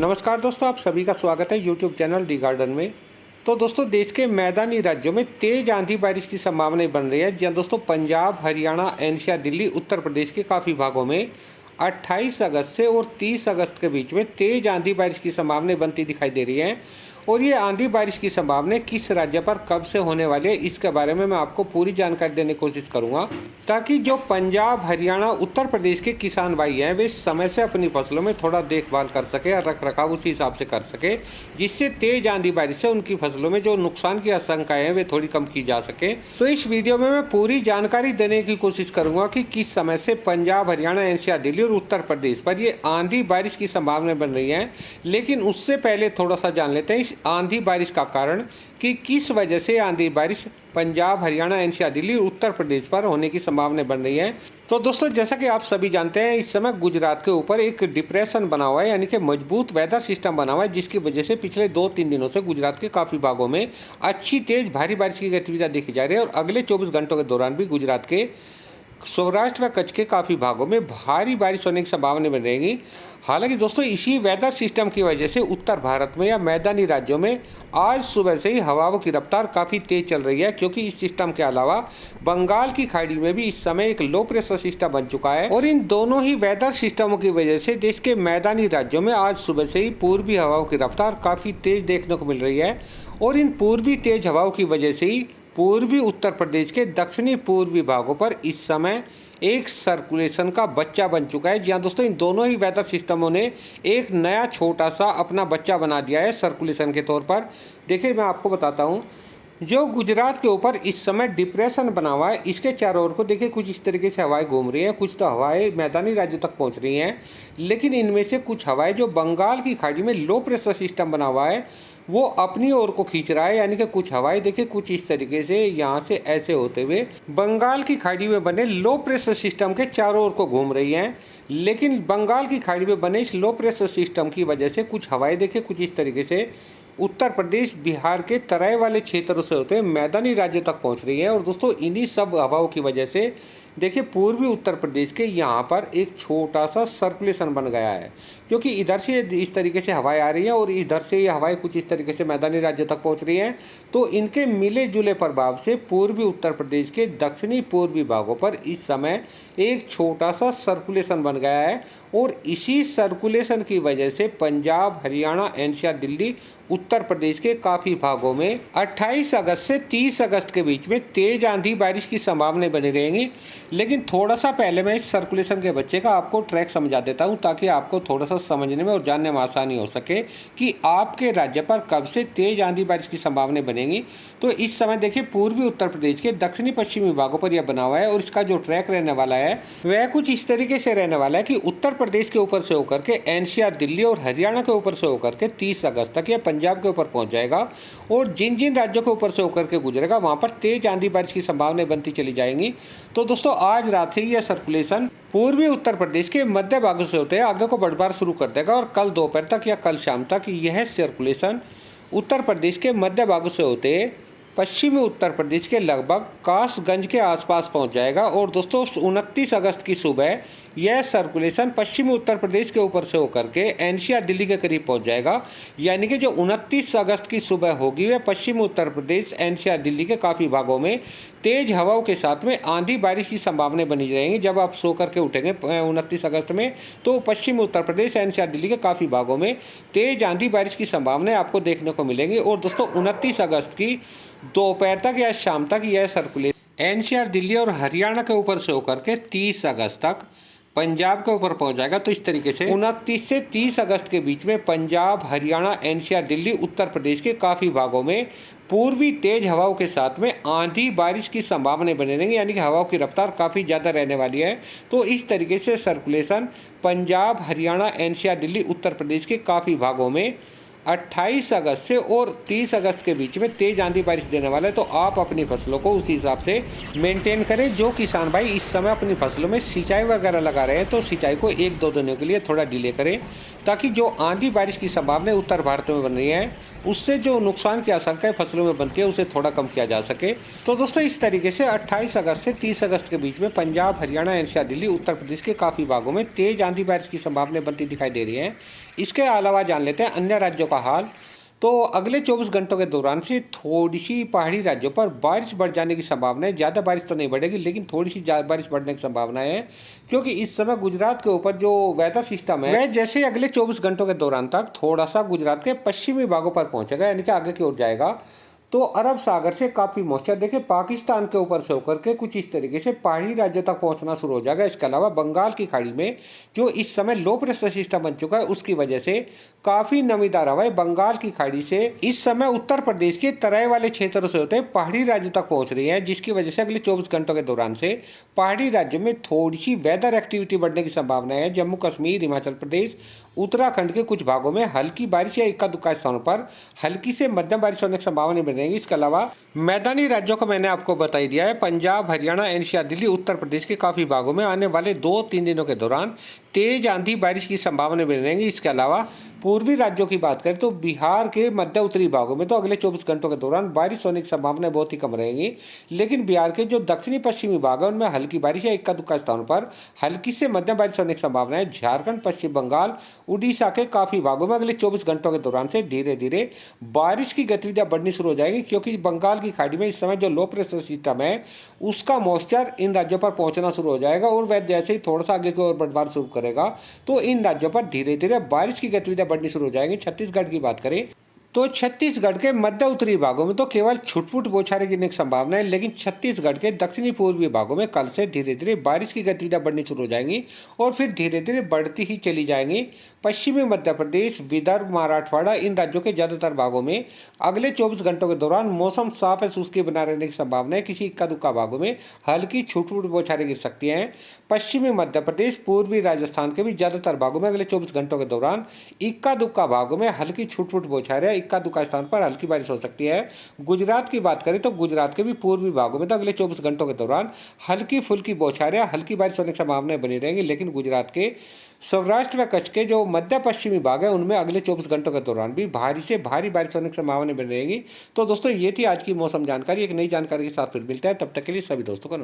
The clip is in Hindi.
नमस्कार दोस्तों, आप सभी का स्वागत है यूट्यूब चैनल डी गार्डन में। तो दोस्तों, देश के मैदानी राज्यों में तेज आंधी बारिश की संभावनाएं बन रही है। जहाँ दोस्तों पंजाब, हरियाणा, एनसीआर, दिल्ली, उत्तर प्रदेश के काफ़ी भागों में 28 अगस्त से और 30 अगस्त के बीच में तेज आंधी बारिश की संभावनाएं बनती दिखाई दे रही हैं। और ये आंधी बारिश की संभावनाएं किस राज्य पर कब से होने वाली है, इसके बारे में मैं आपको पूरी जानकारी देने की कोशिश करूंगा, ताकि जो पंजाब, हरियाणा, उत्तर प्रदेश के किसान भाई हैं वे समय से अपनी फसलों में थोड़ा देखभाल कर सके और रख रखाव उसी हिसाब से कर सके, जिससे तेज आंधी बारिश से उनकी फसलों में जो नुकसान की आशंकाएं हैं वे थोड़ी कम की जा सके। तो इस वीडियो में मैं पूरी जानकारी देने की कोशिश करूंगा कि किस समय से पंजाब, हरियाणा, एनसीआर, दिल्ली और उत्तर प्रदेश पर ये आंधी बारिश की संभावनाएं बन रही हैं। लेकिन उससे पहले थोड़ा सा जान लेते हैं आंधी बारिश का कारण, कि किस वजह से आंधी बारिश पंजाब, हरियाणा, एनसीआर, दिल्ली, उत्तर प्रदेश पर होने की संभावना बन रही है। तो दोस्तों, जैसा कि आप सभी जानते हैं, इस समय गुजरात के ऊपर एक डिप्रेशन बना हुआ है, यानी कि मजबूत वेदर सिस्टम बना हुआ है, जिसकी वजह से पिछले 2-3 दिनों से गुजरात के काफ़ी भागों में अच्छी तेज भारी बारिश की गतिविधियां देखी जा रही है। और अगले 24 घंटों के दौरान भी गुजरात के सौराष्ट्र व कच्छ के काफ़ी भागों में भारी बारिश होने की संभावना बन रहेगी। हालांकि दोस्तों, इसी वेदर सिस्टम की वजह से उत्तर भारत में या मैदानी राज्यों में आज सुबह से ही हवाओं की रफ्तार काफ़ी तेज चल रही है, क्योंकि इस सिस्टम के अलावा बंगाल की खाड़ी में भी इस समय एक लो प्रेशर सिस्टम बन चुका है। और इन दोनों ही वेदर सिस्टमों की वजह से देश के मैदानी राज्यों में आज सुबह से ही पूर्वी हवाओं की रफ्तार काफ़ी तेज देखने को मिल रही है। और इन पूर्वी तेज हवाओं की वजह से ही पूर्वी उत्तर प्रदेश के दक्षिणी पूर्वी भागों पर इस समय एक सर्कुलेशन का बच्चा बन चुका है। जी हाँ दोस्तों, इन दोनों ही वेदर सिस्टमों ने एक नया छोटा सा अपना बच्चा बना दिया है सर्कुलेशन के तौर पर। देखिए, मैं आपको बताता हूँ, जो गुजरात के ऊपर इस समय डिप्रेशन बना हुआ है, इसके चारों ओर को देखिए कुछ इस तरीके से हवाएं घूम रही हैं। कुछ तो हवाएं मैदानी राज्यों तक पहुंच रही हैं, लेकिन इनमें से कुछ हवाएं जो बंगाल की खाड़ी में लो प्रेशर सिस्टम बना हुआ है वो अपनी ओर को खींच रहा है। यानी कि कुछ हवाएं देखिए कुछ इस तरीके से यहाँ से ऐसे होते हुए बंगाल की खाड़ी में बने लो प्रेशर सिस्टम के चारों ओर को घूम रही हैं। लेकिन बंगाल की खाड़ी में बने इस लो प्रेशर सिस्टम की वजह से कुछ हवाएं देखिए कुछ इस तरीके से उत्तर प्रदेश, बिहार के तराई वाले क्षेत्रों से होते हुए मैदानी राज्यों तक पहुंच रही है। और दोस्तों, इन्हीं सब हवाओं की वजह से देखिए पूर्वी उत्तर प्रदेश के यहाँ पर एक छोटा सा सर्कुलेशन बन गया है, क्योंकि इधर से इस तरीके से हवाएं आ रही हैं और इधर से ये हवाएं कुछ इस तरीके से मैदानी राज्यों तक पहुँच रही हैं। तो इनके मिले जुले प्रभाव से पूर्वी उत्तर प्रदेश के दक्षिणी पूर्वी भागों पर इस समय एक छोटा सा सर्कुलेशन बन गया है। और इसी सर्कुलेशन की वजह से पंजाब, हरियाणा, एनसीआर, दिल्ली, उत्तर प्रदेश के काफ़ी भागों में 28 अगस्त से 30 अगस्त के बीच में तेज आंधी बारिश की संभावनाएं बनी रहेंगी। लेकिन थोड़ा सा पहले मैं इस सर्कुलेशन के बच्चे का आपको ट्रैक समझा देता हूं, ताकि आपको थोड़ा सा समझने में और जानने में आसानी हो सके कि आपके राज्य पर कब से तेज आंधी बारिश की संभावनाएं बनेंगी। तो इस समय देखिए पूर्वी उत्तर प्रदेश के दक्षिणी पश्चिमी भागों पर यह बना हुआ है, और इसका जो ट्रैक रहने वाला है वह कुछ इस तरीके से रहने वाला है कि उत्तर प्रदेश के ऊपर से होकर के एनसीआर, दिल्ली और हरियाणा के ऊपर से होकर के 30 अगस्त तक यह पंजाब के ऊपर पहुंच जाएगा। और जिन जिन राज्यों के ऊपर से होकर के गुजरेगा वहां पर तेज आंधी बारिश की संभावनाएं बनती चली जाएंगी। तो दोस्तों, आज रात से यह सर्कुलेशन पूर्वी उत्तर प्रदेश के मध्य भागों से होते हैं आगे को बढ़ शुरू कर देगा, और कल दोपहर तक या कल शाम तक यह सर्कुलेशन उत्तर प्रदेश के मध्य भागों से होते पश्चिमी उत्तर प्रदेश के लगभग कासगंज के आसपास पहुंच जाएगा। और दोस्तों, 29 अगस्त की सुबह यह सर्कुलेशन पश्चिमी उत्तर प्रदेश के ऊपर से होकर के एनसीआर, दिल्ली के करीब पहुंच जाएगा। यानी कि जो 29 अगस्त की सुबह होगी वह पश्चिमी उत्तर प्रदेश, एनसीआर, दिल्ली के काफ़ी भागों में तेज हवाओं के साथ में आंधी बारिश की संभावनाएं बनी रहेंगी। जब आप सो करके उठेंगे 29 अगस्त में, तो पश्चिमी उत्तर प्रदेश, एनसीआर, दिल्ली के काफ़ी भागों में तेज आंधी बारिश की संभावनाएं आपको देखने को मिलेंगी। और दोस्तों, 29 अगस्त की दोपहर तक या शाम तक यह सर्कुलेशन एनसीआर, दिल्ली और हरियाणा के ऊपर से होकर के 30 अगस्त तक पंजाब के ऊपर पहुंच जाएगा। तो इस तरीके से 29 से 30 अगस्त के बीच में पंजाब, हरियाणा, एनसीआर, दिल्ली, उत्तर प्रदेश के काफ़ी भागों में पूर्वी तेज हवाओं के साथ में आंधी बारिश की संभावनाएं बने रहेंगी, यानी कि हवाओं की रफ्तार काफ़ी ज़्यादा रहने वाली है। तो इस तरीके से सर्कुलेशन पंजाब, हरियाणा, एनसीआर, दिल्ली, उत्तर प्रदेश के काफ़ी भागों में 28 अगस्त से और 30 अगस्त के बीच में तेज आंधी बारिश देने वाला है। तो आप अपनी फसलों को उसी हिसाब से मेंटेन करें। जो किसान भाई इस समय अपनी फसलों में सिंचाई वगैरह लगा रहे हैं, तो सिंचाई को 1-2 दिनों के लिए थोड़ा डिले करें, ताकि जो आंधी बारिश की संभावना उत्तर भारत में बन रही है उससे जो नुकसान की आशंकाएं फसलों में बनती है उसे थोड़ा कम किया जा सके। तो दोस्तों इस तरीके से 28 अगस्त से 30 अगस्त के बीच में पंजाब, हरियाणा, एनसीआर, दिल्ली, उत्तर प्रदेश के काफ़ी भागों में तेज आंधी बारिश की संभावनाएं बनती दिखाई दे रही हैं। इसके अलावा जान लेते हैं अन्य राज्यों का हाल। तो अगले 24 घंटों के दौरान से थोड़ी-सी पहाड़ी राज्यों पर बारिश बढ़ जाने की संभावना है। ज़्यादा बारिश तो नहीं बढ़ेगी, लेकिन थोड़ी-सी बारिश बढ़ने की संभावना है, क्योंकि इस समय गुजरात के ऊपर जो वेदर सिस्टम है, वह जैसे ही अगले 24 घंटों के दौरान तक थोड़ा-सा गुजरात के पश्चिमी भागों पर पहुंचेगा, यानी कि आगे की ओर जाएगा। तो अरब सागर से काफ़ी मॉइस्चर देखिए पाकिस्तान के ऊपर से होकर के कुछ इस तरीके से पहाड़ी राज्यों तक पहुंचना शुरू हो जाएगा। इसके अलावा बंगाल की खाड़ी में जो इस समय लो प्रेशर सिस्टम बन चुका है, उसकी वजह से काफ़ी नमीदार हवाएं बंगाल की खाड़ी से इस समय उत्तर प्रदेश के तराई वाले क्षेत्रों से होते हैं पहाड़ी राज्यों तक पहुंच रही है, जिसकी वजह से अगले 24 घंटों के दौरान से पहाड़ी राज्यों में थोड़ी सी वेदर एक्टिविटी बढ़ने की संभावना है। जम्मू कश्मीर, हिमाचल प्रदेश, उत्तराखंड के कुछ भागों में हल्की बारिश या इक्का दुक्का स्थानों पर हल्की से मध्यम बारिश होने की संभावना बनी रहेगी। इसके अलावा मैदानी राज्यों को मैंने आपको बता ही दिया है। पंजाब, हरियाणा, एनसीआर, दिल्ली, उत्तर प्रदेश के काफ़ी भागों में आने वाले 2-3 दिनों के दौरान तेज आंधी बारिश की संभावना बनी रहेगी। इसके अलावा पूर्वी राज्यों की बात करें तो बिहार के मध्य उत्तरी भागों में तो अगले 24 घंटों के दौरान बारिश होने की संभावना बहुत ही कम रहेगी, लेकिन बिहार के जो दक्षिणी पश्चिमी भाग है उनमें हल्की बारिश या इक्का दुक्का स्थानों पर हल्की से मध्यम बारिश होने की संभावना है। झारखंड, पश्चिम बंगाल, उड़ीसा के काफ़ी भागों में अगले 24 घंटों के दौरान से धीरे धीरे बारिश की गतिविधियां बढ़नी शुरू हो जाएगी, क्योंकि बंगाल की खाड़ी में इस समय जो लो प्रेशर सिस्टम है उसका मॉइस्चर इन राज्यों पर पहुंचना शुरू हो जाएगा, और वह जैसे ही थोड़ा सा आगे की ओर बढ़ना शुरू करेगा तो इन राज्यों पर धीरे धीरे बारिश की गतिविधियां बढ़नी शुरू हो जाएंगी। छत्तीसगढ़ की बात करें तो छत्तीसगढ़ के मध्य उत्तरी भागों में तो केवल छुटपुट बौछारें गिरने की संभावना है, लेकिन छत्तीसगढ़ के दक्षिणी पूर्वी भागों में कल से धीरे धीरे बारिश की गतिविधियां बढ़नी शुरू हो जाएंगी और फिर धीरे धीरे बढ़ती ही चली जाएंगी। पश्चिमी मध्य प्रदेश, विदर्भ, मराठवाड़ा, इन राज्यों के ज़्यादातर भागों में अगले 24 घंटों के दौरान मौसम साफ है, शुष्की बना रहने की संभावना है। किसी इक्का दुक्का भागों में हल्की छुटपुट बौछारें गिर सकती हैं। पश्चिमी मध्य प्रदेश, पूर्वी राजस्थान के भी ज़्यादातर भागों में अगले 24 घंटों के दौरान इक्का दुक्का भागों में हल्की छुटपुट बौछारें, इक्का दुक्का स्थान पर हल्की बारिश हो सकती है। गुजरात की बात करें तो गुजरात के भी पूर्वी भागों में तो अगले 24 घंटों के दौरान हल्की फुल्की बौछारें, हल्की बारिश होने की संभावनाएं बनी रहेंगी, लेकिन गुजरात के सौराष्ट्र व कच्छ के जो मध्य पश्चिमी भाग है उनमें अगले 24 घंटों के दौरान भी भारी से भारी बारिश होने की संभावना बनी रहेगी। तो दोस्तों ये थी आज की मौसम जानकारी। एक नई जानकारी के साथ फिर मिलते हैं, तब तक के लिए सभी दोस्तों को नमस्कार।